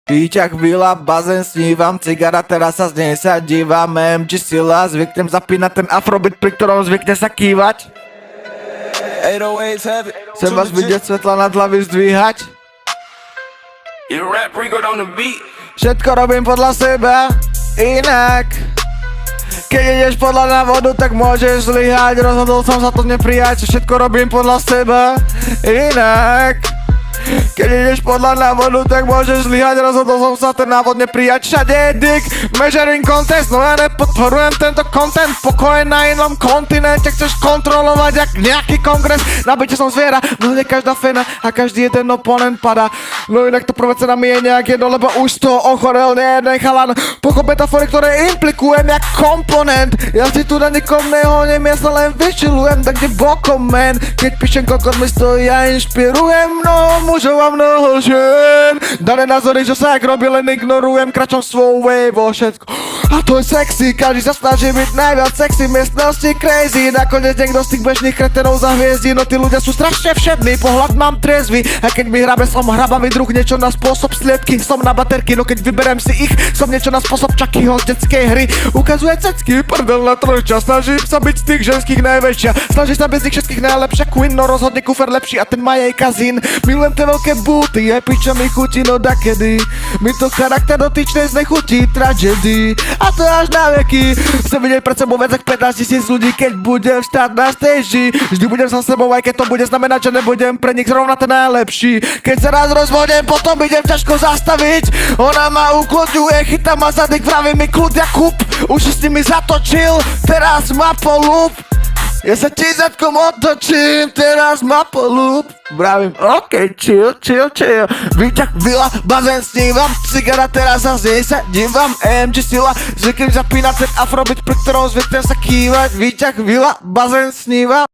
Piť jak vila, bazén snívam, cigara, teraz sa z nej sa dívam, MG sila, zvyknem zapínať ten afrobeat, pri ktorom zvykne sa kývať. 808s have it. Chcem vás vidieť svetla nad hlavy zdvíhať. You rap record on the beat. Všetko robím podľa seba, inak. Keď ideš podľa návodu, tak môžeš zlyhať. Rozhodol som sa to neprijať, všetko robím podľa seba, inak. Keď ideš podľa návodu, tak môžeš zlyhať. Rozhodol som sa ten návod neprijať. Všade je dick, measuring contest. No ja nepodporujem tento content. Pokoj na inom kontinente. Chceš kontrolovať jak nejaký kongres. Na byte som zviera, no nie každá fena a každý jeden oponent padá. No inak to prvé cena mi je nejak jedno, lebo už z toho ochorel nejeden chalan. Pochop metafory, ktoré implikujem jak komponent. Ja si tu na nikom nehoním, ja sa len vyčilujem tak kde bokom, man. Keď píšem kokot mi stojí, ja inšpirujem mnoho mužov a mnoho žien. Dané názory, že sa jak robí, len ignorujem. Kračom svoj way vo všetko. A to je sexy, každý sa snaží byť najviac sexy. Miestnosti crazy, nakoniec niekto z tých bežných kretenov zahviezdi. No tí ľudia sú strašne všední, pohľad mám triezvy. A keď mi hrabe, som hrabavý druh, niečo na spôsob sliepky. Som na baterky, no keď vyberem si ich, som niečo na spôsob Chuckyho z detskej hry. Ukazuje cecky, prdel na trojča. Snažím sa byť z tých ženských najväčšia. Snažím sa bez nich všetkých najlepšia. Queen, no rozhodne kufer lepší a ten má jej kazín. Milujem tie veľké booty, aj piča mi chutí, no dakedy. Mi to charakter dotyčnej znechutí, tragedy. A to až na veky. Chcem vidieť pred sebou viac ako 15 000 ľudí, keď budem stáť na stage. Vždy budem sa sebou, aj keď to bude znamenať, že nebudem pre nich zrovna ten najlepší. Keď sa raz rozvodem, potom idem ťažko zastaviť. Ona ma uklodňuje, chytá ma zadek, vraví mi kľud Jakub. Už si s nimi zatočil, teraz ma polúb. Ja sa ti zadkom otočím, teraz ma polúb. Vravím, okej, chill. Výťah, vila, bazén snívam, cigara, teraz sa z nej sa dívam, MG sila, zvyknem zapínať ten afrobeat, pri ktorom zvyknem sa kývať. Výťah, vila, bazén snívam.